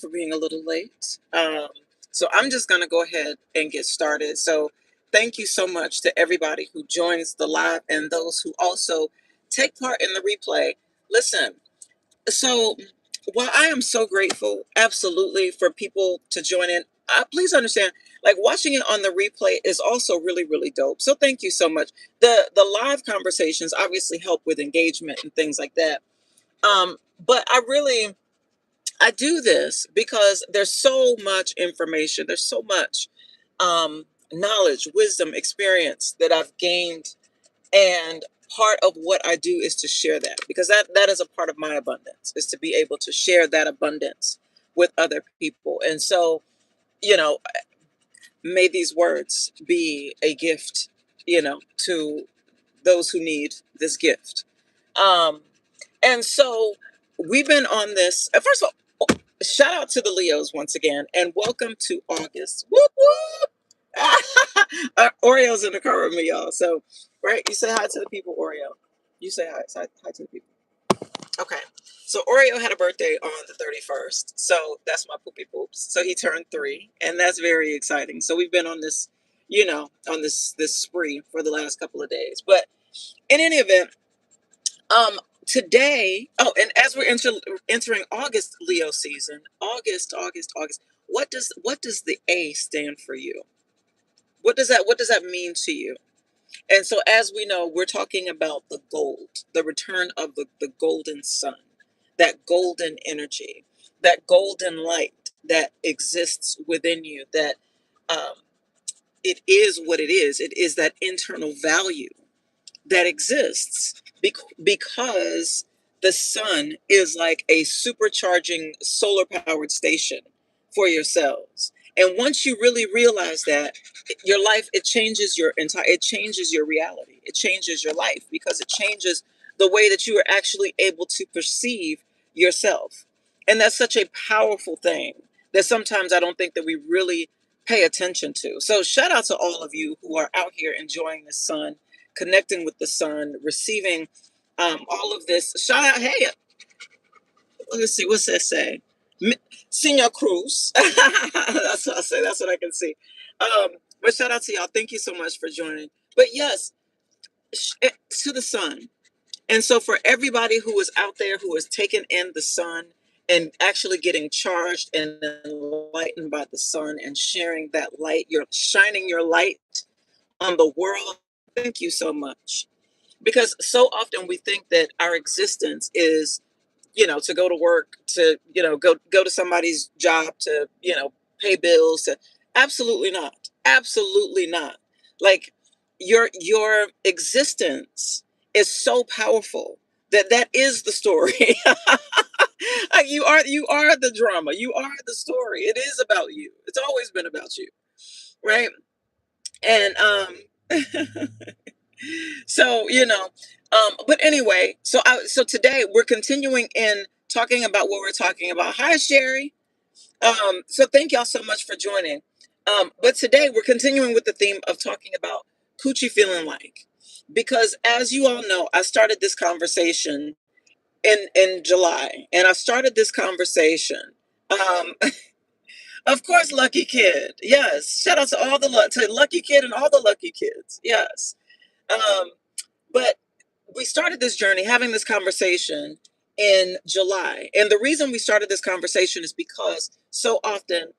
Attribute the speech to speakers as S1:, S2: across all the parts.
S1: for being a little late. So I'm just going to go ahead and get started. So thank you so much to everybody who joins the live and those who also take part in the replay. Listen, so while I am so grateful, absolutely, for people to join in, please understand, like watching it on the replay is also really, really dope. So thank you so much. The live conversations obviously help with engagement and things like that. But I do this because there's so much information, there's so much knowledge, wisdom, experience that I've gained, and part of what I do is to share that, because that is a part of my abundance, is to be able to share that abundance with other people. And so, you know, may these words be a gift, to those who need this gift. Um, and so we've been on this. First of all, shout out to the Leos once again, and welcome to August. Whoop whoop! Oreo's in the car with me, y'all. So, right, you say hi to the people, Oreo. You say hi to the people. Okay. So Oreo had a birthday on the 31st. So that's my poopy poops. So he turned 3, and that's very exciting. So we've been on this, on this spree for the last couple of days. But in any event, today, and as we're entering August, Leo season, August, what does the A stand for you? What does that mean to you? And so, as we know, we're talking about the gold, the return of the golden sun, that golden energy, that golden light that exists within you, that um, it is what it is. It is that internal value that exists because the sun is like a supercharging solar powered station for your cells. And once you really realize that, your life, it changes your reality. It changes your life because it changes the way that you are actually able to perceive yourself. And that's such a powerful thing that sometimes I don't think that we really pay attention to. So shout out to all of you who are out here enjoying the sun, connecting with the sun, receiving all of this. Shout out, hey, let's see, what's that say? Senor Cruz. That's what I say. That's what I can see. But shout out to y'all. Thank you so much for joining. But yes, to the sun. And so for everybody who is out there who is taking in the sun and actually getting charged and enlightened by the sun and sharing that light, you're shining your light on the world. Thank you so much. Because so often we think that our existence is, to go to work, to, go to somebody's job, to, pay bills, to absolutely not. Absolutely not. Like your existence is so powerful that is the story. Like you are the drama. You are the story. It is about you. It's always been about you. Right. And so but anyway, so today we're continuing in talking about what we're talking about. Hi, Sherry. So thank y'all so much for joining. But today we're continuing with the theme of talking about Coochie feeling like, because as you all know, I started this conversation in July, and I started this conversation. Um, of course, Lucky Kid. Yes, shout out to to Lucky Kid and all the lucky kids. Yes. Um, but we started this journey having this conversation in July. And the reason we started this conversation is because so often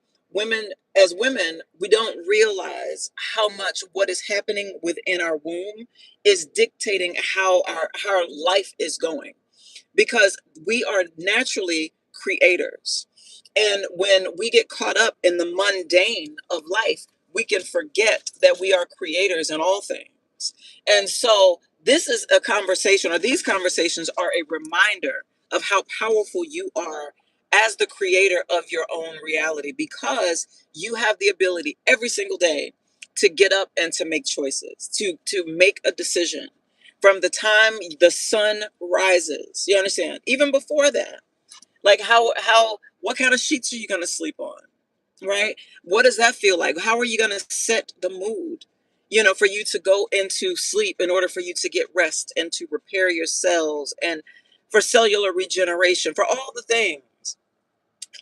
S1: as women, we don't realize how much what is happening within our womb is dictating how our life is going, because we are naturally creators. And when we get caught up in the mundane of life, we can forget that we are creators in all things. And so this is a conversation, or these conversations are a reminder of how powerful you are as the creator of your own reality, because you have the ability every single day to get up and to make choices, to make a decision from the time the sun rises. You understand? Even before that, like what kind of sheets are you going to sleep on? Right? What does that feel like? How are you going to set the mood, for you to go into sleep in order for you to get rest and to repair your cells and for cellular regeneration, for all the things.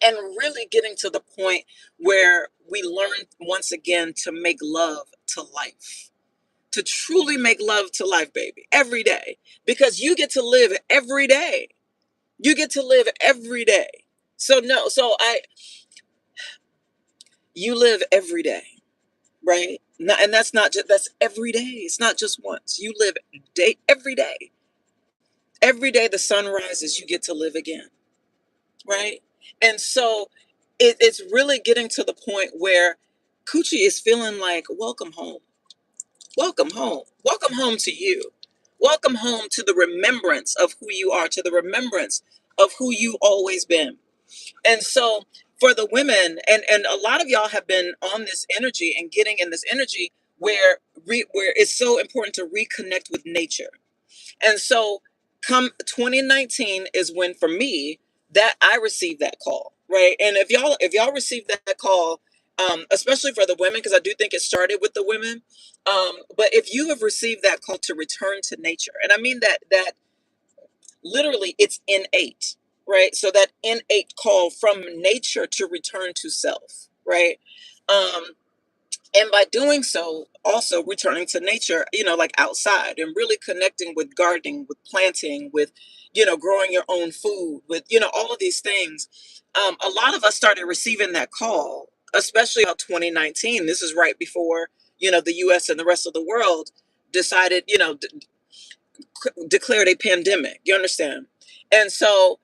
S1: and really getting to the point where we learn once again to make love to life, to truly make love to life, baby, every day, because you get to live every day. You get to live every day. So no, so I you live every day, right? And that's not just, that's every day. It's not just once. You live day every day. Every day the sun rises, you get to live again, right? And so it's really getting to the point where Coochie is feeling like, welcome home. Welcome home. Welcome home to you. Welcome home to the remembrance of who you are, to the remembrance of who you always been. And so for the women, and a lot of y'all have been on this energy and getting in this energy where it's so important to reconnect with nature. And so come 2019 is when, for me, that I received that call, right? And if y'all received that call, especially for the women, because I do think it started with the women. But if you have received that call to return to nature, and I mean that literally it's innate, right? So that innate call from nature to return to self, right? Um, and by doing so, also returning to nature, like outside, and really connecting with gardening, with planting, with growing your own food, with all of these things. A lot of us started receiving that call, especially about 2019. This is right before the US and the rest of the world decided, declared a pandemic, you understand? And so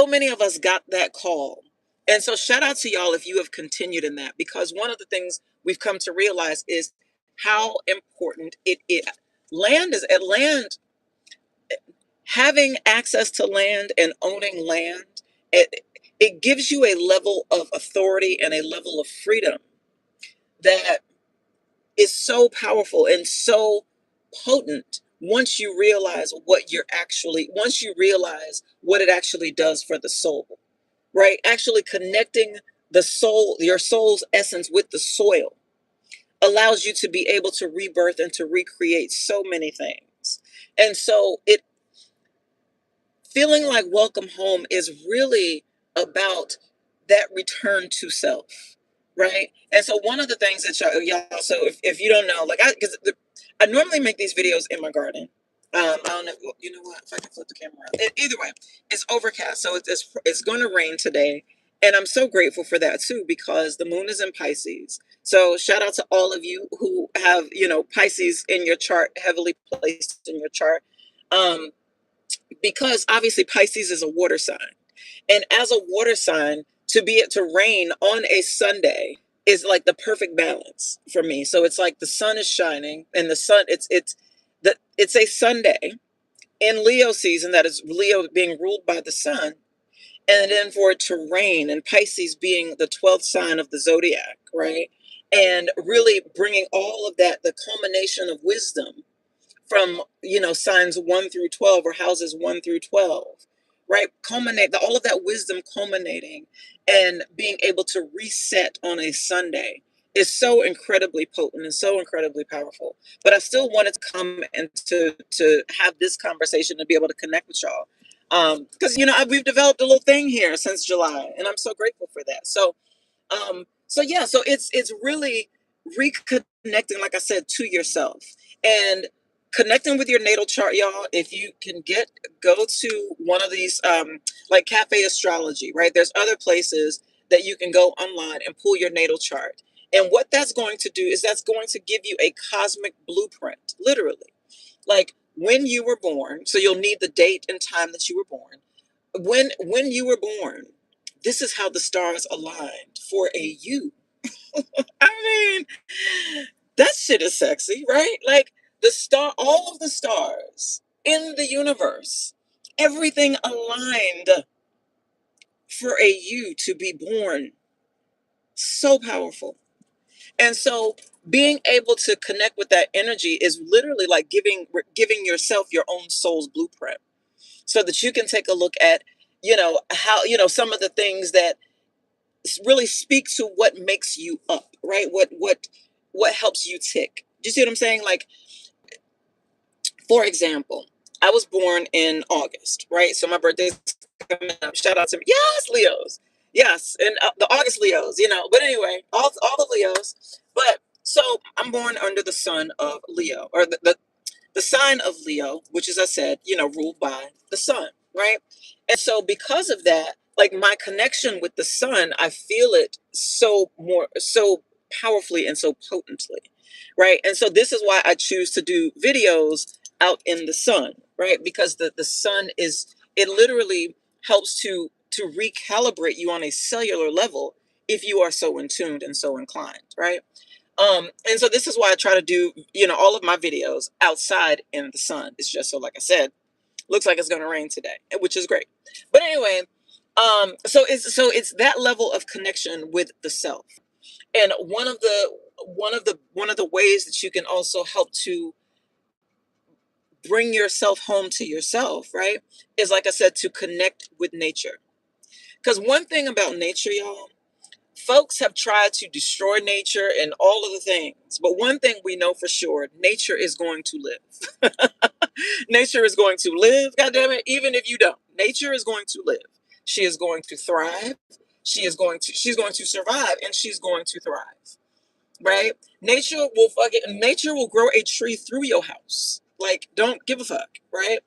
S1: many of us got that call. And so shout out to y'all if you have continued in that, because one of the things we've come to realize is how important it is. Land, having access to land and owning land, it, it gives you a level of authority and a level of freedom that is so powerful and so potent once you realize what it actually does for the soul, right? Actually connecting your soul's essence with the soil allows you to be able to rebirth and to recreate so many things. And so it feeling like welcome home is really about that return to self, right? And so one of the things that y'all so if you don't know, like I normally make these videos in my garden. I don't know. You know what? If I can flip the camera around. Either way, it's overcast, so it's going to rain today, and I'm so grateful for that too, because the moon is in Pisces. So shout out to all of you who have Pisces in your chart, heavily placed in your chart. Um, because obviously Pisces is a water sign. And as a water sign, to be it to rain on a Sunday is like the perfect balance for me. So it's like the sun is shining, and the sun it's a Sunday in Leo season, that is Leo being ruled by the sun, and then for it to rain, and Pisces being the 12th sign of the zodiac, right? And really bringing all of that, the culmination of wisdom from signs 1 through 12, or houses 1 through 12, right? All of that wisdom culminating and being able to reset on a Sunday is so incredibly potent and so incredibly powerful. But I still wanted to come and to have this conversation, to be able to connect with y'all, because we've developed a little thing here since July, and I'm so grateful for that. So yeah, so it's really reconnecting, like I said, to yourself, and connecting with your natal chart, y'all. If you can go to one of these, like Cafe Astrology, right? There's other places that you can go online and pull your natal chart. And what that's going to do is that's going to give you a cosmic blueprint, literally. Like when you were born, so you'll need the date and time that you were born. When you were born, this is how the stars aligned for a you. I mean, that shit is sexy, right? Like all of the stars in the universe, everything aligned for a you to be born. So powerful. And so being able to connect with that energy is literally like giving yourself your own soul's blueprint, so that you can take a look at, how, some of the things that really speak to what makes you up, right? What helps you tick. Do you see what I'm saying? Like, for example, I was born in August, right? So my birthday's coming up. Shout out to me. Yes, Leos. Yes, and the August Leos, But anyway, all the Leos. But so I'm born under the sun of Leo, or the sign of Leo, which, as I said, ruled by the sun, right? And so because of that, like my connection with the sun, I feel it so powerfully and so potently, right? And so this is why I choose to do videos out in the sun, right? Because the sun it literally helps to recalibrate you on a cellular level if you are so in tuned and so inclined, right? And so this is why I try to do, all of my videos outside in the sun. It's just so, like I said, looks like it's going to rain today, which is great. But anyway, so it's that level of connection with the self. And one of the ways that you can also help to bring yourself home to yourself, right, is, like I said, to connect with nature. Because one thing about nature, y'all, folks have tried to destroy nature and all of the things, but one thing we know for sure, nature is going to live. Nature is going to live, goddamn it, even if you don't. Nature is going to live. She is going to thrive. She's going to survive, and she's going to thrive. Right? Nature will grow a tree through your house. Like, don't give a fuck, right?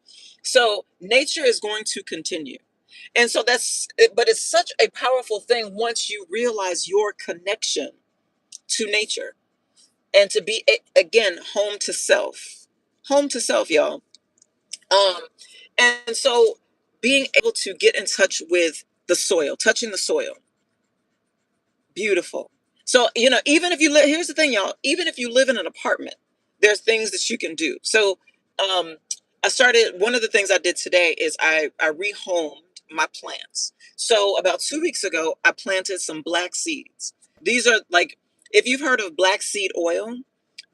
S1: So nature is going to continue. And so but it's such a powerful thing once you realize your connection to nature, and to be, again, home to self, y'all. Um, and so being able to get in touch with the soil, touching the soil, beautiful. So, even if you live, here's the thing, y'all, even if you live in an apartment, there's things that you can do. So, um, one of the things I did today is I rehomed my plants. So about 2 weeks ago, I planted some black seeds. These are like, if you've heard of black seed oil,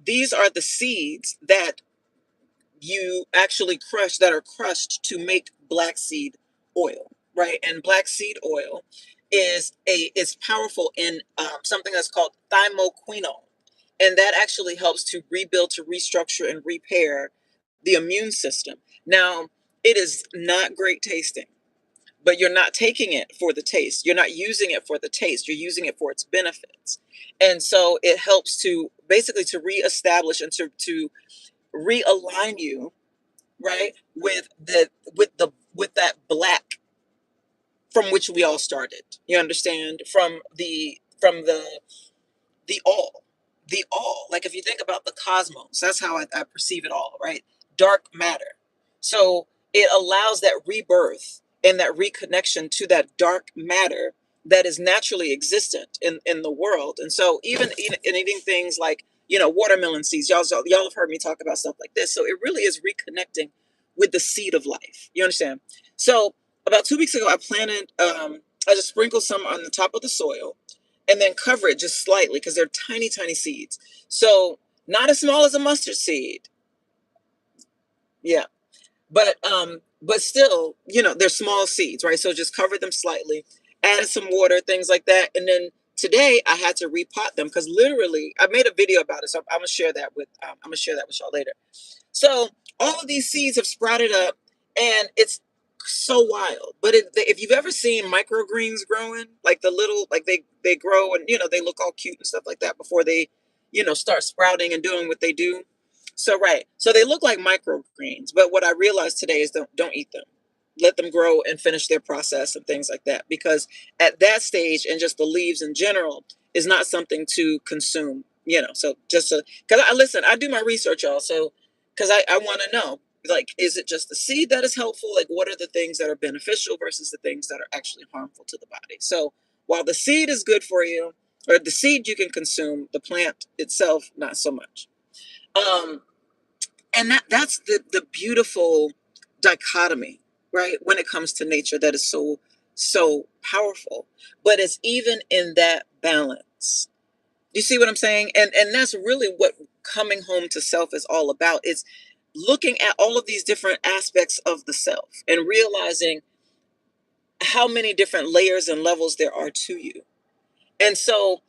S1: these are the seeds that you actually that are crushed to make black seed oil, right? And black seed oil is powerful in something that's called thymoquinone, and that actually helps to rebuild, to restructure, and repair the immune system. Now, it is not great tasting, but you're not taking it for the taste. You're not using it for the taste. You're using it for its benefits. And so it helps to basically to reestablish and to realign you, right, with that black from which we all started. You understand? From the all. Like, if you think about the cosmos, that's how I perceive it all, right? Dark matter. So it allows that rebirth and that reconnection to that dark matter that is naturally existent in the world. And so even in eating things like, watermelon seeds, y'all have heard me talk about stuff like this. So it really is reconnecting with the seed of life. You understand? So about 2 weeks ago, I just sprinkled some on the top of the soil, and then cover it just slightly because they're tiny, tiny seeds. So not as small as a mustard seed. Yeah. But still, they're small seeds, right? So just cover them slightly, add some water, things like that. And then today I had to repot them because literally I made a video about it. So I'm gonna share that with y'all later. So all of these seeds have sprouted up, and it's so wild. But if you've ever seen microgreens growing, like the little, like they grow, and they look all cute and stuff like that before they, start sprouting and doing what they do. So right, so they look like microgreens. But what I realized today is don't eat them. Let them grow and finish their process and things like that. Because at that stage, and just the leaves in general is not something to consume. So just because I do my research, also, because I want to know, like, is it just the seed that is helpful? Like, what are the things that are beneficial versus the things that are actually harmful to the body? So while the seed is good for you, or the seed you can consume, the plant itself, not so much. Um, and that's the beautiful dichotomy, right? When it comes to nature, that is so powerful. But it's even in that balance. You see what I'm saying? And that's really what coming home to self is all about. It's looking at all of these different aspects of the self and realizing how many different layers and levels there are to you. And so,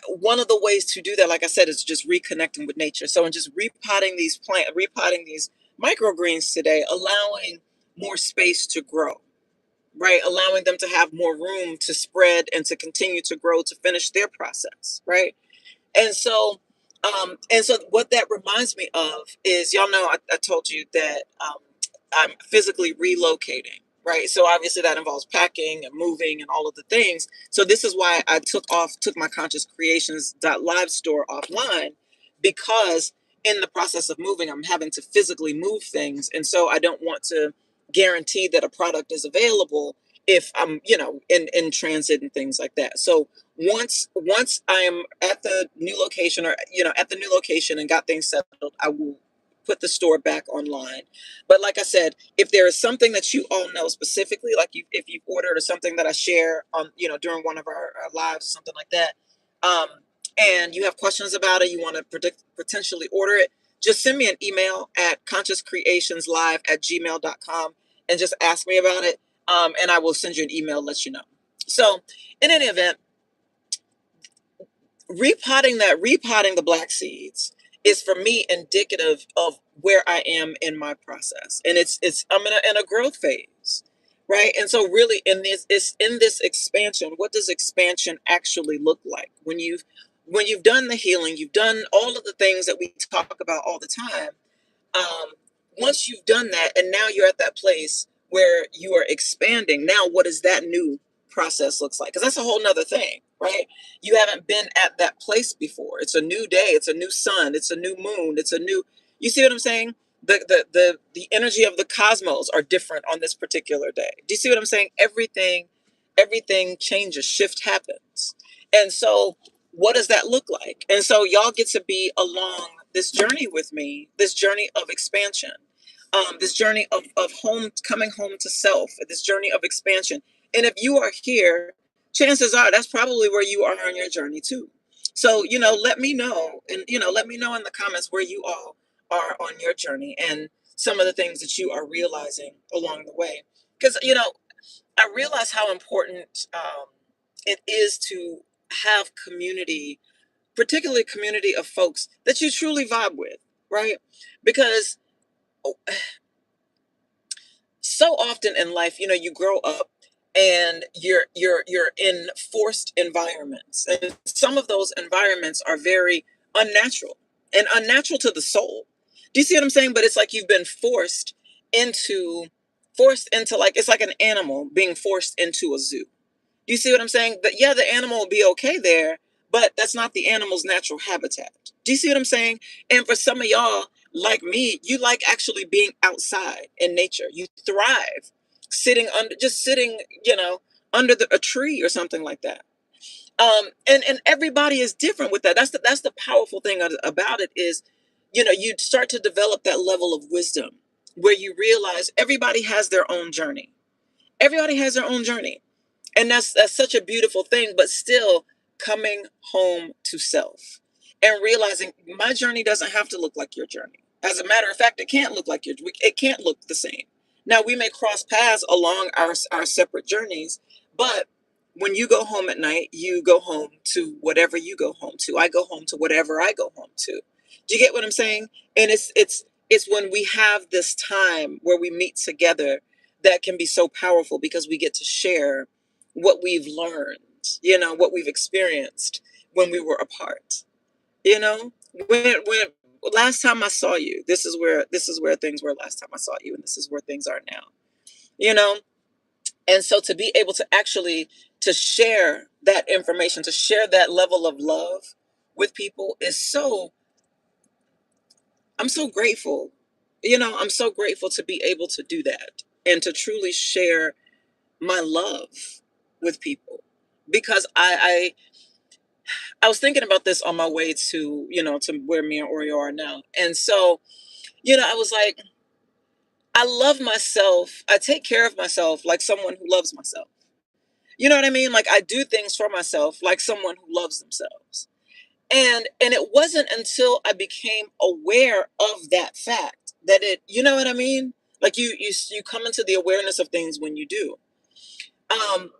S1: one of the ways to do that, like I said, is just reconnecting with nature. So, in just repotting these microgreens today, allowing more space to grow. right? Allowing them to have more room to spread and to continue to grow to finish their process, right? And so what that reminds me of is, y'all know I told you that I'm physically relocating, right? So obviously that involves packing and moving and all of the things. So this is why I took my Conscious Creations live store offline, because in the process of moving, I'm having to physically move things. And so I don't want to guarantee that a product is available if I'm, in transit and things like that. So once I am at the new location, or at the new location and got things settled, I will put the store back online. But like I said, if there is something that you all know specifically, like if you've ordered, or something that I share on, during one of our lives or something like that, um, and you have questions about it, you want to potentially order it, just send me an email at consciouscreationslive@gmail.com and just ask me about it. And I will send you an email, let you know. So in any event, repotting the black seeds is for me indicative of where I am in my process, and it's I'm in a growth phase, right? And so really, in this expansion, what does expansion actually look like? When you've done the healing, you've done all of the things that we talk about all the time. um, Once you've done that, and now you're at that place where you are expanding, now what does that new process looks like? Because that's a whole nother thing, right? You haven't been at that place before. It's a new day, it's a new sun, it's a new moon, it's a new, you see what I'm saying? The energy of the cosmos are different on this particular day. Do you see what I'm saying? Everything changes, shift happens. And so what does that look like? And so y'all get to be along this journey with me, this journey of expansion, this journey of coming home to self, this journey of expansion. And if you are here, chances are that's probably where you are on your journey too. So, let me know, and, let me know in the comments where you all are on your journey, and some of the things that you are realizing along the way. Because, I realize how important it is to have community, particularly community of folks that you truly vibe with, right? Because so often in life, you grow up and you're in forced environments, and some of those environments are very unnatural, and unnatural to the soul. Do you see what I'm saying? But it's like you've been forced into, like, it's like an animal being forced into a zoo. You see what I'm saying? But yeah, the animal will be okay there, but that's not the animal's natural habitat. Do you see what I'm saying? And for some of y'all, like me, you like actually being outside in nature. You thrive sitting, under a tree or something like that. And everybody is different with that. That's the powerful thing about it is, you start to develop that level of wisdom where you realize everybody has their own journey. Everybody has their own journey, and that's such a beautiful thing. But still, coming home to self and realizing my journey doesn't have to look like your journey. As a matter of fact, it can't look like it can't look the same. Now we may cross paths along our separate journeys, but when you go home at night, you go home to whatever you go home to. I go home to whatever I go home to. Do you get what I'm saying? And it's when we have this time where we meet together that can be so powerful, because we get to share what we've learned, what we've experienced when we were apart. You know, when last time I saw you, this is where things were last time I saw you, and this is where things are now. You know, and so to be able to actually to share that information, to share that level of love with people is so, I'm so grateful. I'm so grateful to be able to do that and to truly share my love with people, because I was thinking about this on my way to where me and Oreo are now. And so, I was like, I love myself. I take care of myself like someone who loves myself. You know what I mean? Like, I do things for myself like someone who loves themselves. And it wasn't until I became aware of that fact that you know what I mean? Like, you come into the awareness of things when you do. Um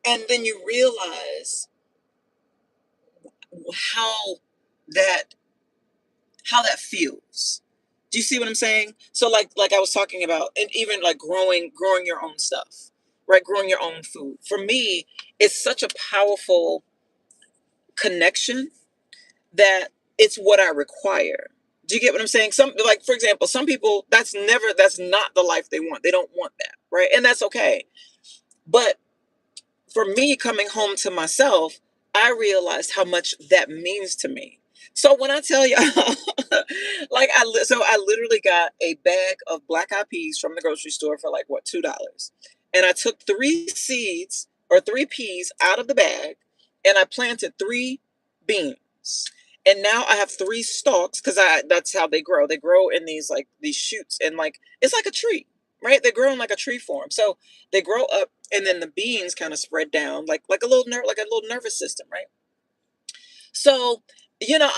S1: and then you realize how that how that feels. Do you see what I'm saying? So like I was talking about, and even like growing your own stuff. right? Growing your own food. For me, it's such a powerful connection that it's what I require. Do you get what I'm saying? Some, like, for example, some people, that's not the life they want. They don't want that, right? And that's okay. But for me, coming home to myself, I realized how much that means to me. So when I tell you, like so I literally got a bag of black eyed peas from the grocery store for like what, $2, and I took three seeds or three peas out of the bag, and I planted three beans, and now I have three stalks because I that's how they grow. They grow in these like these shoots, and like it's like a tree, right? They grow in like a tree form. So they grow up, and then the beans kind of spread down like a little like a little nervous system, right? So,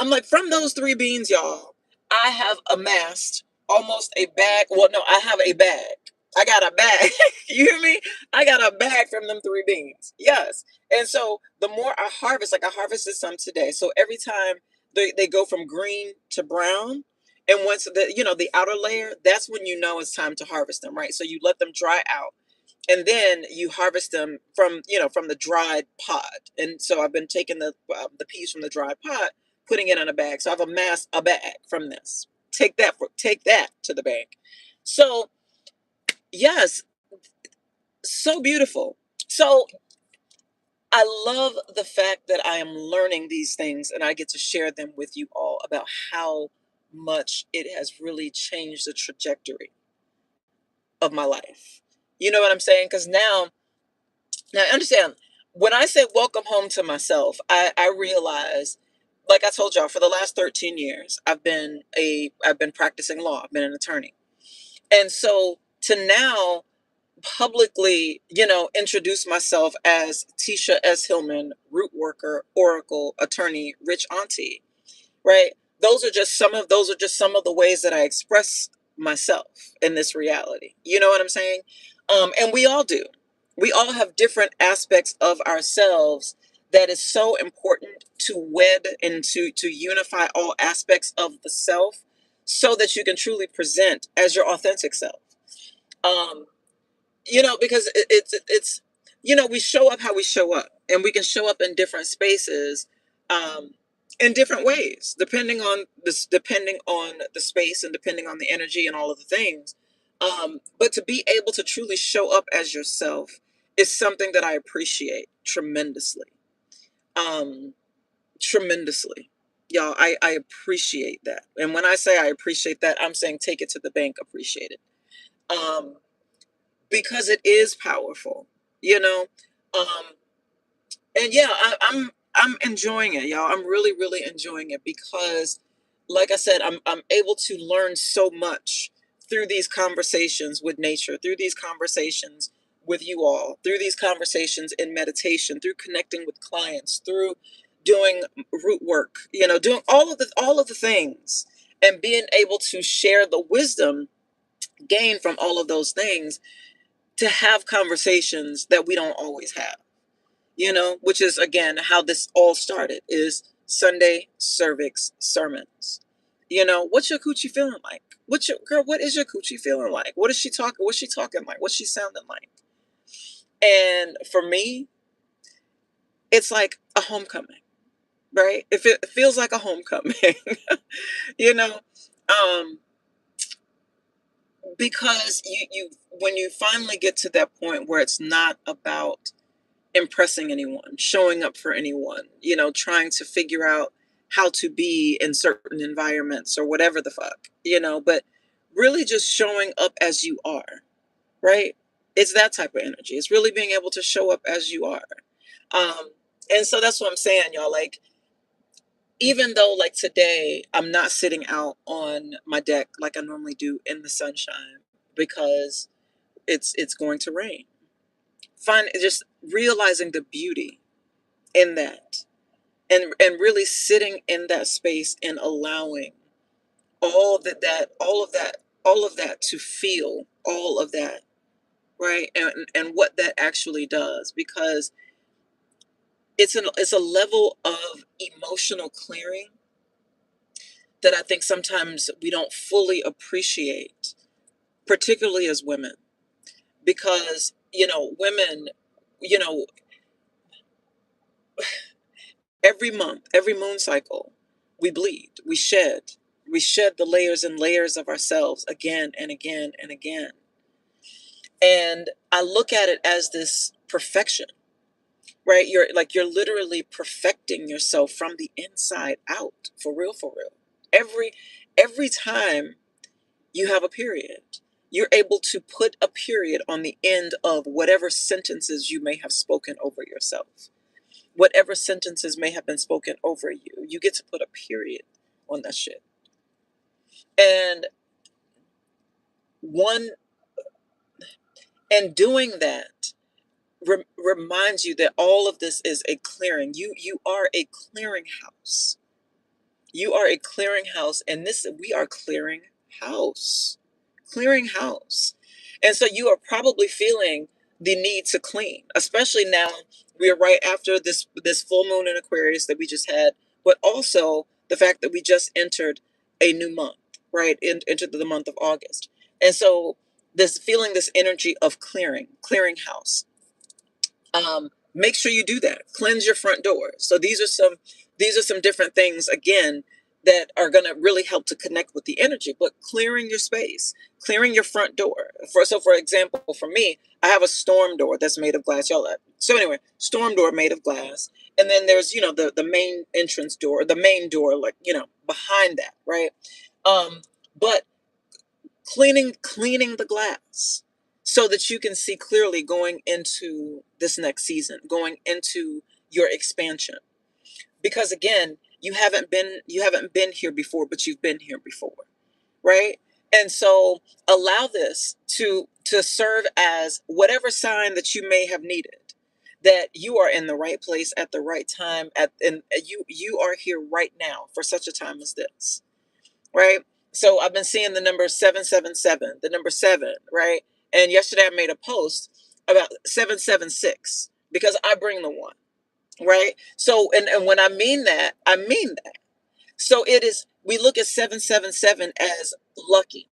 S1: I'm like, from those three beans, y'all, I have amassed almost a bag. Well, no, I have a bag. I got a bag. You hear me? I got a bag from them three beans. Yes. And so the more I harvest, like I harvested some today. So every time they go from green to brown. And once the outer layer, that's when you know it's time to harvest them, right? So you let them dry out, and then you harvest them from the dried pod. And so I've been taking the peas from the dried pod, putting it in a bag. So I've amassed a bag from this. Take that to the bank. So yes, so beautiful. So I love the fact that I am learning these things and I get to share them with you all about how much it has really changed the trajectory of my life. You know what I'm saying? Because now, understand, when I say welcome home to myself, I realize, like I told y'all, for the last 13 years, I've been practicing law. I've been an attorney. And so to now publicly, introduce myself as Tisha S. Hillman, root worker, oracle, attorney, rich auntie, right? Those are just some of the ways that I express myself in this reality. You know what I'm saying? And we all do. We all have different aspects of ourselves that is so important to wed and to unify all aspects of the self so that you can truly present as your authentic self. Um, because we show up how we show up, and we can show up in different spaces, um in different ways, depending on the space and depending on the energy and all of the things. But to be able to truly show up as yourself is something that I appreciate tremendously. um Tremendously, y'all. I appreciate that, and when I say I appreciate that, I'm saying take it to the bank, appreciate it. um because it is powerful, you know. Um, and yeah, I'm enjoying it, y'all. I'm really, really enjoying it because, like I said, I'm able to learn so much through these conversations with nature, through these conversations with you all, through these conversations in meditation, through connecting with clients, through doing root work, doing all of the things, and being able to share the wisdom gained from all of those things, to have conversations that we don't always have, which is again how this all started, is Sunday cervix sermons. What's your coochie feeling like? What is your coochie feeling like? What's she talking like? What's she sounding like? And for me, it's like a homecoming, right? If it feels like a homecoming, you know, um, because you when you finally get to that point where it's not about impressing anyone, showing up for anyone, trying to figure out how to be in certain environments or whatever the fuck, but really just showing up as you are, right? It's that type of energy. It's really being able to show up as you are. Um, and so that's what I'm saying, y'all. Like, even though, like, today I'm not sitting out on my deck like I normally do in the sunshine because it's going to rain. Just realizing the beauty in that, and really sitting in that space and allowing all of that to feel all of that, right? And what that actually does, because it's a level of emotional clearing that I think sometimes we don't fully appreciate, particularly as women, because women, you know, every month, every moon cycle, we bleed, we shed the layers and layers of ourselves again and again and again. And I look at it as this perfection, right? You're literally perfecting yourself from the inside out, for real, for real. Every every time you have a period, you're able to put a period on the end of whatever sentences you may have spoken over yourself. Whatever sentences may have been spoken over you, you get to put a period on that shit. And one and doing that reminds you that all of this is a clearing. You are a clearinghouse. You are a clearinghouse, and this we are clearing house. Clearing house. And so you are probably feeling the need to clean, especially now we are right after this full moon in Aquarius that we just had, but also the fact that we just entered a new month, right? Entered the month of August. And so this energy of clearing house. Make sure you do that. Cleanse your front door. So these are some different things again that are going to really help to connect with the energy. But clearing your space, clearing your front door. For example, for me, I have a storm door that's made of glass. Y'all. So anyway, storm door made of glass, and then there's the main entrance door, the main door, like behind that, right? But cleaning the glass so that you can see clearly going into this next season, going into your expansion. Because again, you haven't been here before, but you've been here before, right? And so allow this to serve as whatever sign that you may have needed, that you are in the right place at the right time, and you are here right now for such a time as this, right? So I've been seeing the number 777, the number seven, right? And yesterday I made a post about 776 because I bring the one, right? So, and when I mean that, I mean that. So we look at 777 as lucky.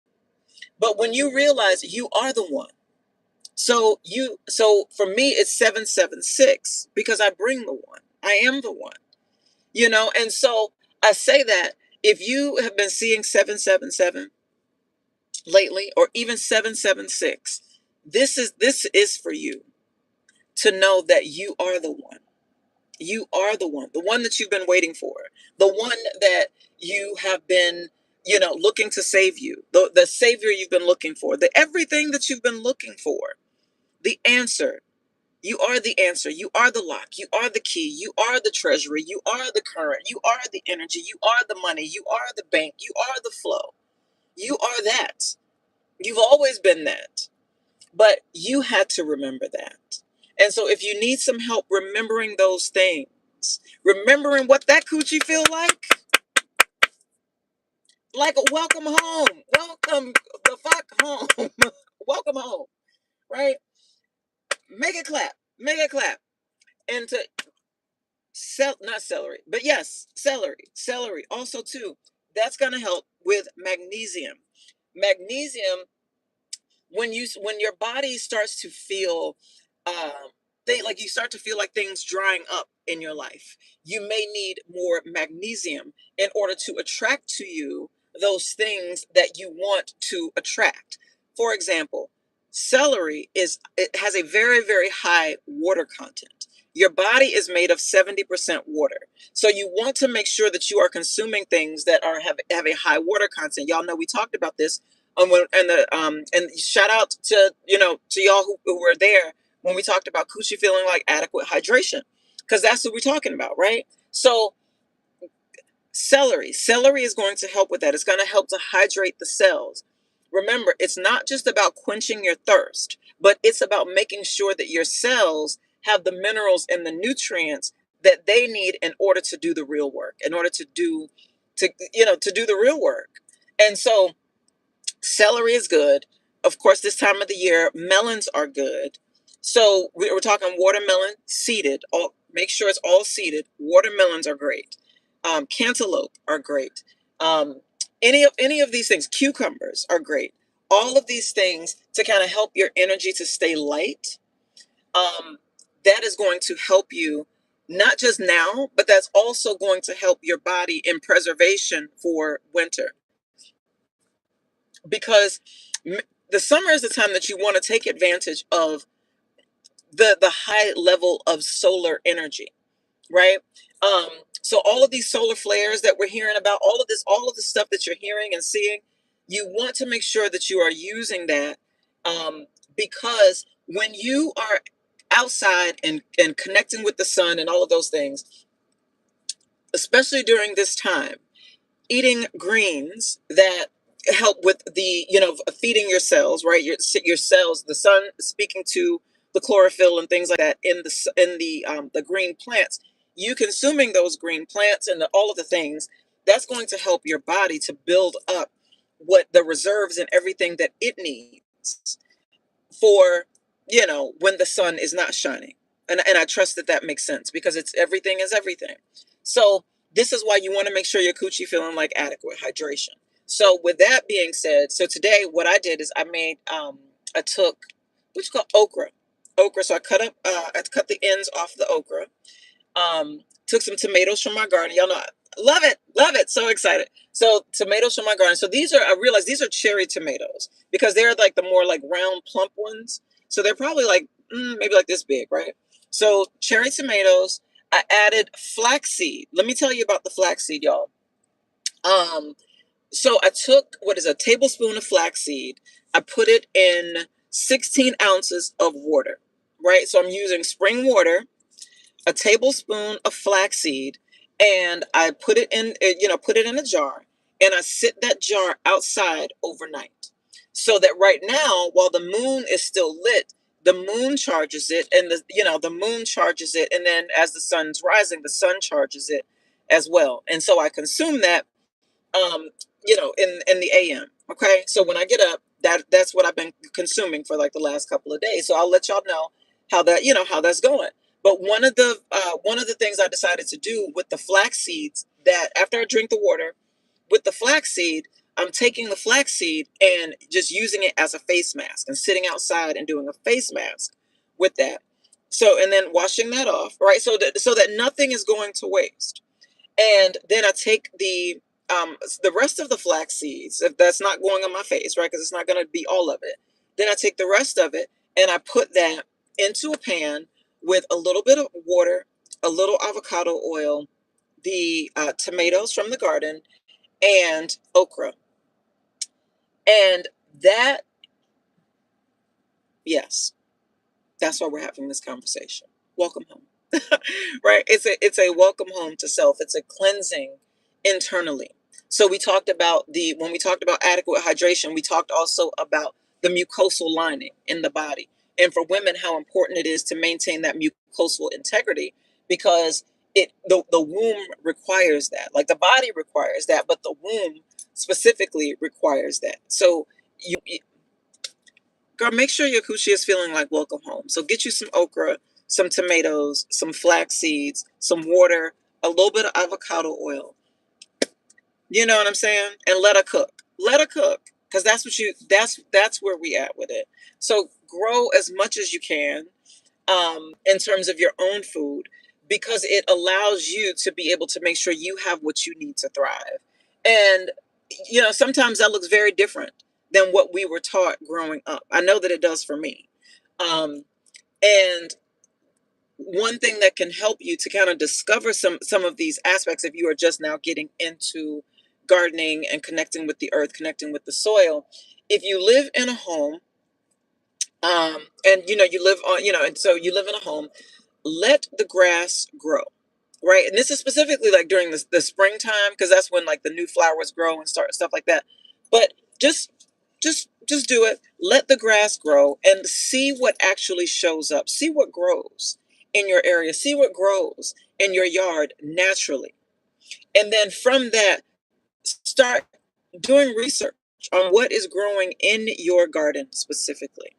S1: But when you realize you are the one, so for me, it's 776 because I bring the one. I am the one, and so I say that if you have been seeing 777 lately, or even 776, this is for you to know that you are the one. You are the one that you've been waiting for, the one that you have been, looking to save you, the savior you've been looking for, the everything that you've been looking for, the answer. You are the answer. You are the lock. You are the key. You are the treasury. You are the current. You are the energy. You are the money. You are the bank. You are the flow. You are that. You've always been that. But you had to remember that. And so if you need some help remembering those things, remembering what that coochie feel like a welcome home. Welcome the fuck home. Welcome home. Right? Make it clap. Make it clap. And to not celery, but yes, celery also too. That's going to help with magnesium. Magnesium, when your body starts to feel like you start to feel like things drying up in your life, you may need more magnesium in order to attract to you those things that you want to attract. For example, it has a very, very high water content. Your body is made of 70% water. So you want to make sure that you are consuming things that have a high water content. Y'all know we talked about this and shout out to to y'all who were there when we talked about Coochie feeling like adequate hydration, because that's what we're talking about, right? So celery is going to help with that. It's going to help to hydrate the cells. Remember, it's not just about quenching your thirst, but it's about making sure that your cells have the minerals and the nutrients that they need in order to do the real work, in order to do the real work. And so celery is good. Of course, this time of the year, melons are good. So we're talking watermelon seeded. Make sure it's all seeded. Watermelons are great. Cantaloupe are great. Um, any of these things, cucumbers are great. All of these things to kind of help your energy to stay light, um, that is going to help you not just now, but that's also going to help your body in preservation for winter. Because m- the summer is the time that you want to take advantage of the high level of solar energy, right? Um, so all of these solar flares that we're hearing about, all of the stuff that you're hearing and seeing, you want to make sure that you are using that, um, because when you are outside and connecting with the sun and all of those things, especially during this time, eating greens that help with the, feeding your cells, right? Your cells, the sun speaking to the chlorophyll and things like that in the green plants. You consuming those green plants and all of the things, that's going to help your body to build up what the reserves and everything that it needs for, when the sun is not shining. And I trust that that makes sense, because it's everything is everything. So this is why you want to make sure your coochie feeling like adequate hydration. So with that being said, so today what I did is I took what you call okra. So I cut the ends off the okra. Took some tomatoes from my garden. Y'all know I love it. So excited. So tomatoes from my garden. So I realized these are cherry tomatoes, because they're like the more like round, plump ones. So they're probably like maybe like this big, right? So cherry tomatoes. I added flaxseed. Let me tell you about the flaxseed, y'all. Um, so I took what is a tablespoon of flaxseed. I put it in 16 ounces of water, right? So I'm using spring water, a tablespoon of flaxseed, and I put it in a jar, and I sit that jar outside overnight. So that right now, while the moon is still lit, the moon charges it, and the moon charges it, and then as the sun's rising, the sun charges it as well. And so I consume that, in the AM. Okay, so when I get up, that's what I've been consuming for like the last couple of days. So I'll let y'all know how that's going. But one of the things I decided to do with the flax seeds, that after I drink the water with the flaxseed, I'm taking the flaxseed and just using it as a face mask and sitting outside and doing a face mask with that. So, and then washing that off, right? So that nothing is going to waste. And then I take the rest of the flax seeds, if that's not going on my face, right? Because it's not going to be all of it. Then I take the rest of it and I put that into a pan with a little bit of water, a little avocado oil, the tomatoes from the garden, and okra. And that, yes, that's why we're having this conversation. Welcome home. Right? It's a welcome home to self. It's a cleansing internally. So we talked about when we talked about adequate hydration, we talked also about the mucosal lining in the body. And for women, how important it is to maintain that mucosal integrity, because the womb requires that. Like the body requires that, but the womb specifically requires that. So you girl, make sure your coochie is feeling like welcome home. So get you some okra, some tomatoes, some flax seeds, some water, a little bit of avocado oil. You know what I'm saying? And let her cook. Let her cook. Because that's where we at with it. So grow as much as you can, in terms of your own food, because it allows you to be able to make sure you have what you need to thrive. And sometimes that looks very different than what we were taught growing up. I know that it does for me. Um, and one thing that can help you to kind of discover some of these aspects, if you are just now getting into gardening and connecting with the earth, connecting with the soil, if you live in a home, and you live on, and so you live in a home, let the grass grow, right? And this is specifically like during the springtime, because that's when like the new flowers grow and start stuff like that. But just just do it. Let the grass grow and see what actually shows up. See what grows in your area. See what grows in your yard naturally. And then from that, start doing research on what is growing in your garden specifically.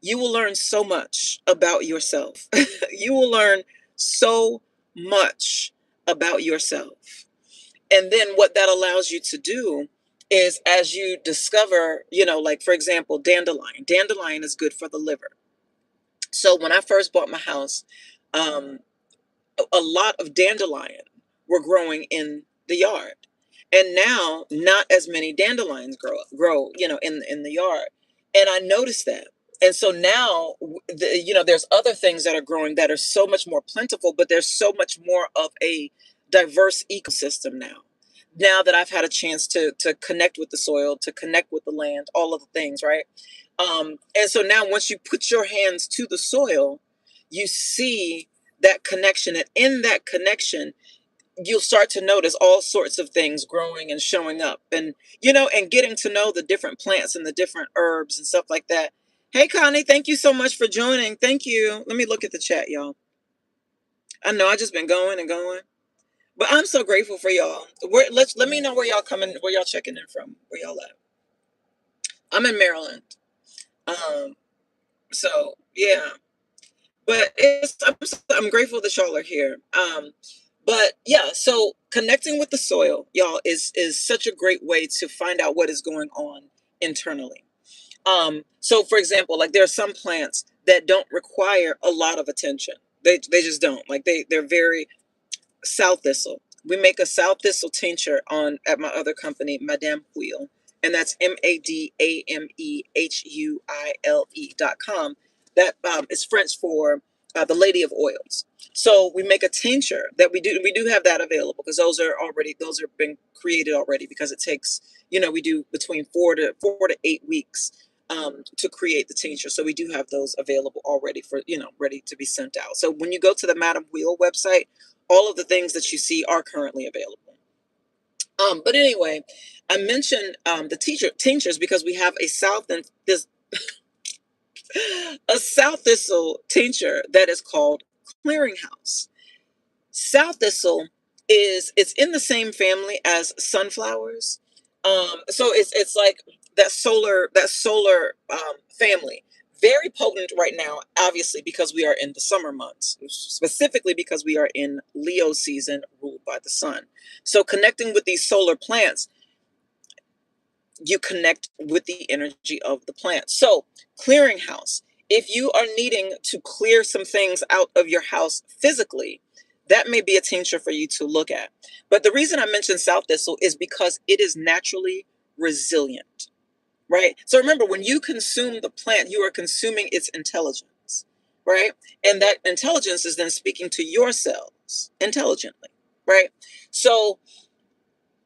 S1: You will learn so much about yourself. You will learn so much about yourself. And then what that allows you to do is, as you discover, like for example, dandelion is good for the liver. So when I first bought my house, um, a lot of dandelion were growing in the yard, and now not as many dandelions grow in the yard, and I noticed that. And so now there's other things that are growing that are so much more plentiful, but there's so much more of a diverse ecosystem now that I've had a chance to connect with the soil, to connect with the land, all of the things, right? And so now once you put your hands to the soil, you see that connection, and in that connection you'll start to notice all sorts of things growing and showing up, and getting to know the different plants and the different herbs and stuff like that. Hey Connie, thank you so much for joining. Thank you. Let me look at the chat, y'all. I know I just been going and going, but I'm so grateful for y'all. Let me know where y'all checking in from, where y'all at. I'm in Maryland. So yeah. But I'm grateful that y'all are here. But yeah, so connecting with the soil, y'all, is such a great way to find out what is going on internally. So for example, like there are some plants that don't require a lot of attention. They just don't. Like they're very sow thistle. We make a sow thistle tincture on at my other company, Madame Wheel, and that's MADAMEHUILE.com. That is French for the Lady of Oils. So we make a tincture that we do have that available because those are been created already, because it takes, we do between 4 to 8 weeks to create the tincture. So we do have those available already for, ready to be sent out. So when you go to the Madame Wheel website, all of the things that you see are currently available. But anyway, I mentioned the tinctures because we have a south thistle tincture that is called Clearinghouse. South thistle it's in the same family as sunflowers. So it's like that solar family. Very potent right now, obviously, because we are in the summer months, specifically because we are in Leo season ruled by the sun. So connecting with these solar plants, you connect with the energy of the plant. So, clearinghouse. If you are needing to clear some things out of your house physically, that may be a tincture for you to look at. But the reason I mentioned south thistle is because it is naturally resilient, right? So remember, when you consume the plant, you are consuming its intelligence, right? And that intelligence is then speaking to your cells intelligently, right? So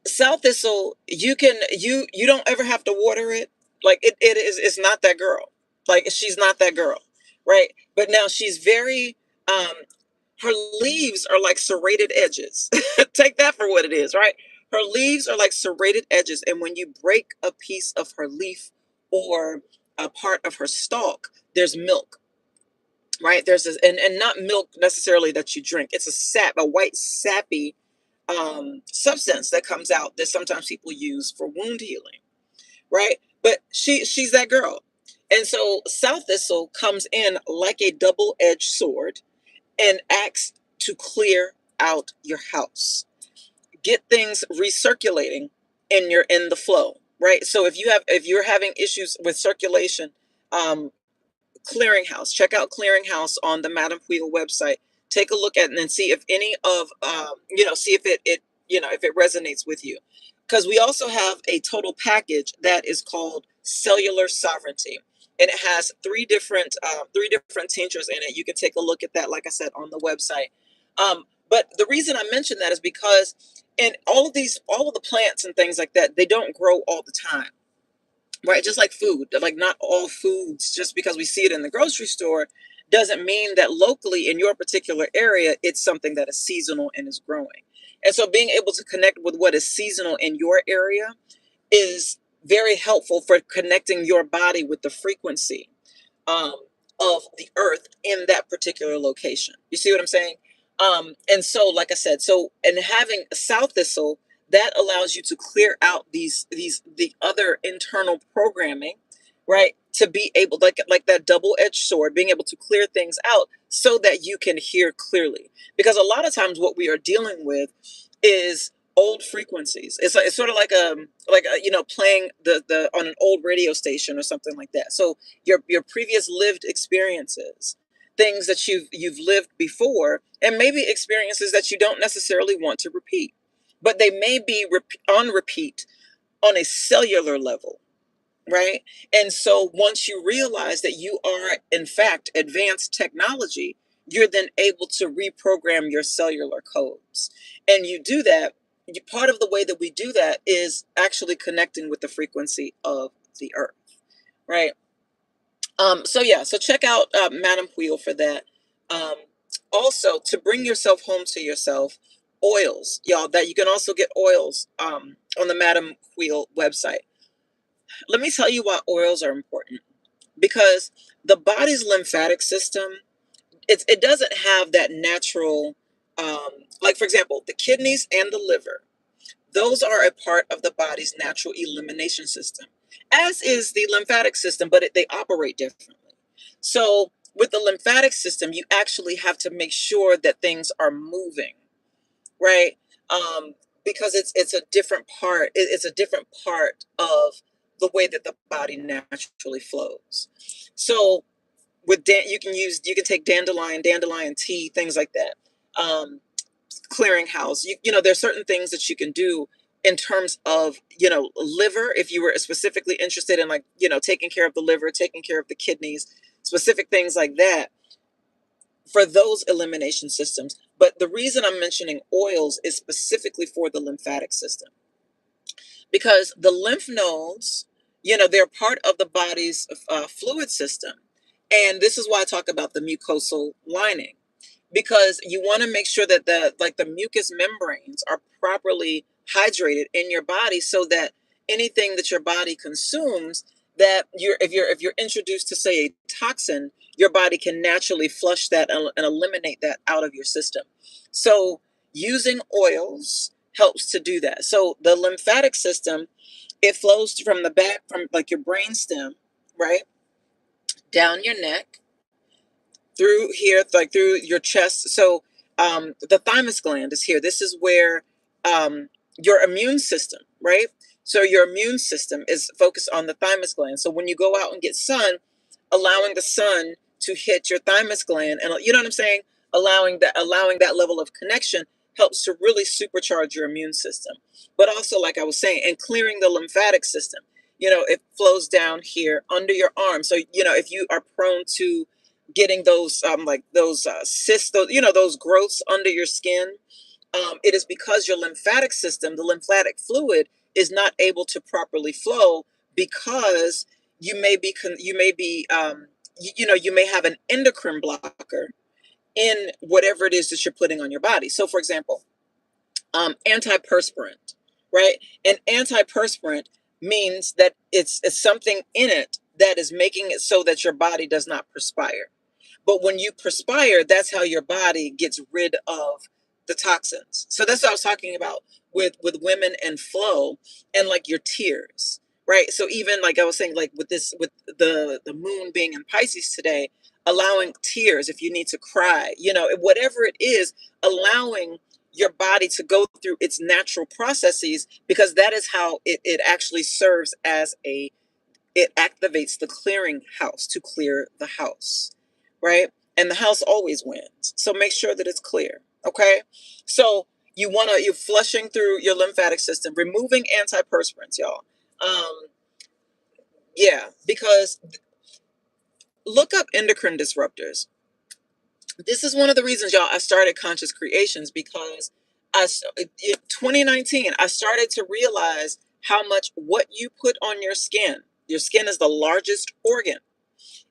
S1: south thistle, you don't ever have to water it. Like it's not that girl. Like she's not that girl, right? But now she's very her leaves are like serrated edges. Take that for what it is, right? Her leaves are like serrated edges, and when you break a piece of her leaf or a part of her stalk, there's milk, right? There's this, and not milk necessarily that you drink. It's a white sappy substance that comes out that sometimes people use for wound healing, right? But she's that girl. And so south thistle comes in like a double-edged sword and acts to clear out your house, get things recirculating in the flow, right? So if you're having issues with circulation, um, Clearinghouse. Check out Clearinghouse on the Madam Wheel website. Take a look at it and see if any of see if if it resonates with you. Because we also have a total package that is called Cellular Sovereignty, and it has three different tinctures in it. You can take a look at that, like I said, on the website. But the reason I mention that is because in all of the plants and things like that, they don't grow all the time, right? Just like food, like not all foods, just because we see it in the grocery store, doesn't mean that locally in your particular area, it's something that is seasonal and is growing. And so being able to connect with what is seasonal in your area is very helpful for connecting your body with the frequency um, of the earth in that particular location. You see what I'm saying? And so, like I said, and having a south thistle, that allows you to clear out the other internal programming, right? To be able, like that double-edged sword, being able to clear things out so that you can hear clearly. Because a lot of times what we are dealing with is old frequencies. It's sort of like playing the on an old radio station or something like that. So your previous lived experiences, things that you've lived before, and maybe experiences that you don't necessarily want to repeat, but they may be on repeat on a cellular level, right? And so once you realize that you are in fact advanced technology, you're then able to reprogram your cellular codes. And you do that, part of the way that we do that is actually connecting with the frequency of the earth, right? So yeah, so check out Madam Wheel for that. Um, Also, to bring yourself home to yourself, oils, y'all. That you can also get oils on the Madam Wheel website. Let me tell you why oils are important. Because the body's lymphatic system, it doesn't have that natural, like for example, the kidneys and the liver. Those are a part of the body's natural elimination system, as is the lymphatic system, but they operate differently. So, with the lymphatic system, you actually have to make sure that things are moving, right? Um, because it's a different part. It's a different part of the way that the body naturally flows. So, you can take dandelion tea, things like that. Um, Clearinghouse. There's certain things that you can do in terms of, liver, if you were specifically interested in, like, taking care of the liver, taking care of the kidneys, specific things like that for those elimination systems. But the reason I'm mentioning oils is specifically for the lymphatic system, because the lymph nodes, they're part of the body's fluid system. And this is why I talk about the mucosal lining, because you want to make sure that the mucous membranes are properly hydrated in your body, so that anything that your body consumes, that if you're introduced to, say, a toxin, your body can naturally flush that and eliminate that out of your system. So using oils helps to do that. So the lymphatic system, it flows from the back, from like your brain stem, right, down your neck, through here, like through your chest. So the thymus gland is here. This is where your immune system, right? So your immune system is focused on the thymus gland. So when you go out and get sun, allowing the sun to hit your thymus gland, and you know what I'm saying, allowing that level of connection helps to really supercharge your immune system. But also, like I was saying, and clearing the lymphatic system, it flows down here under your arm. So if you are prone to getting those like those cysts, those growths under your skin, it is because your lymphatic system, the lymphatic fluid, is not able to properly flow, because you may have an endocrine blocker in whatever it is that you're putting on your body. So, for example, antiperspirant, right? An antiperspirant means that it's something in it that is making it so that your body does not perspire. But when you perspire, that's how your body gets rid of the toxins. So that's what I was talking about with women and flow, and like your tears, right? So even like I was saying, like with the moon being in Pisces today, allowing tears if you need to cry, whatever it is, allowing your body to go through its natural processes, because that is how it actually serves as it activates the clearing house to clear the house, right? And the house always wins. So make sure that it's clear. Okay. So you're flushing through your lymphatic system, removing antiperspirants, y'all. Um, yeah, because look up endocrine disruptors. This is one of the reasons, y'all, I started Conscious Creations, because in 2019, I started to realize how much what you put on your skin is the largest organ.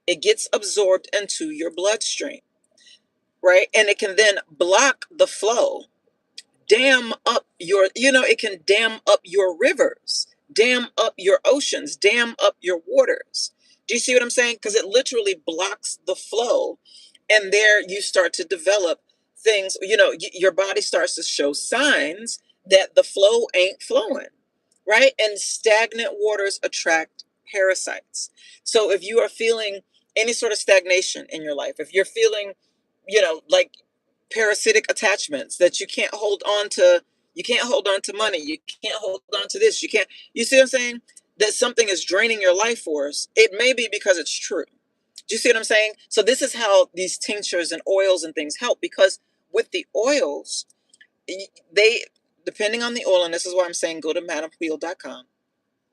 S1: It gets absorbed into your bloodstream, right? And it can then block the flow, it can dam up your rivers, dam up your oceans, dam up your waters. Do you see what I'm saying? Because it literally blocks the flow. And there you start to develop things, your body starts to show signs that the flow ain't flowing, right? And stagnant waters attract parasites. So if you are feeling any sort of stagnation in your life, if you're feeling, like parasitic attachments, that you can't hold on to money, you can't hold on to this, you see what I'm saying? That something is draining your life force, it may be because it's true. Do you see what I'm saying? So this is how these tinctures and oils and things help, because with the oils, they, depending on the oil, and this is why I'm saying go to madamwheel.com.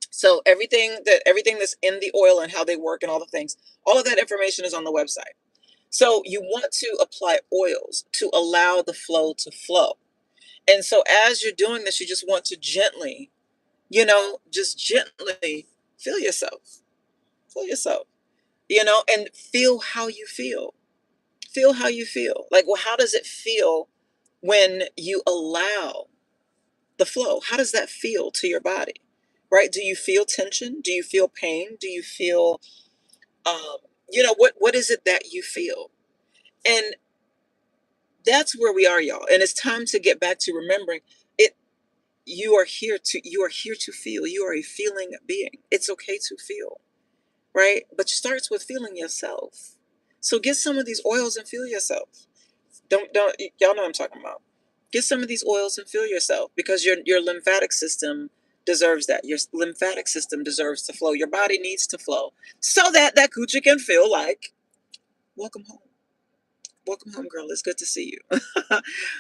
S1: So everything that's in the oil and how they work and all the things, all of that information is on the website. So you want to apply oils to allow the flow to flow. And so as you're doing this, you just want to gently, just gently feel yourself. Feel yourself, and feel how you feel. Feel how you feel. Like, well, how does it feel when you allow the flow? How does that feel to your body? Right? Do you feel tension? Do you feel pain? Do you feel, um, what is it that you feel? And that's where we are, y'all. And it's time to get back to remembering it. You are here to feel. You are a feeling being. It's okay to feel, right? But it starts with feeling yourself. So get some of these oils and feel yourself. Don't y'all know what I'm talking about. Get some of these oils and feel yourself, because your lymphatic system deserves that. Your lymphatic system deserves to flow. Your body needs to flow so that that coochie can feel like welcome home. Welcome home, girl. It's good to see you.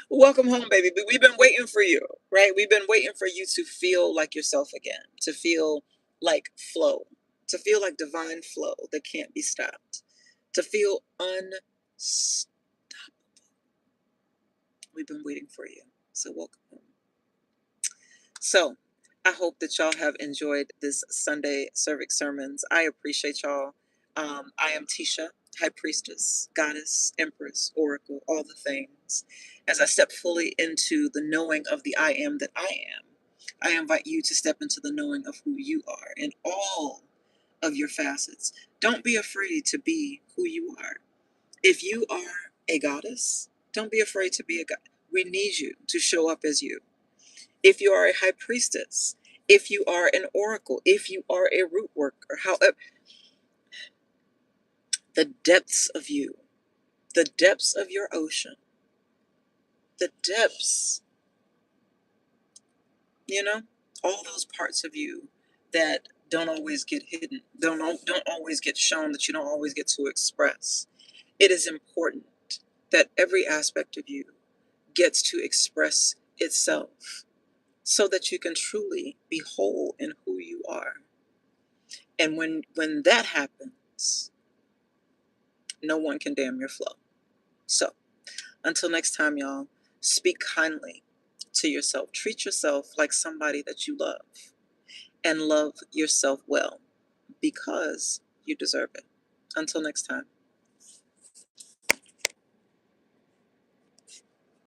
S1: Welcome home, baby. But we've been waiting for you, right? We've been waiting for you to feel like yourself again, to feel like flow, to feel like divine flow that can't be stopped, to feel unstoppable. We've been waiting for you. So welcome home. So I hope that y'all have enjoyed this Sunday cervix sermons. I appreciate y'all. I am Tisha, high priestess, goddess, empress, oracle, all the things. As I step fully into the knowing of the I am that I invite you to step into the knowing of who you are in all of your facets. Don't be afraid to be who you are. If you are a goddess, don't be afraid to be a god. We need you to show up as you. If you are a high priestess, if you are an oracle, if you are a root worker, however, the depths of you, the depths of your ocean, the depths, you know, all those parts of you that don't always get hidden, don't always get shown, that you don't always get to express. It is important that every aspect of you gets to express itself so that you can truly be whole in who you are. And when that happens, no one can damn your flow. So until next time, y'all, speak kindly to yourself. Treat yourself like somebody that you love, and love yourself well, because you deserve it. Until next time.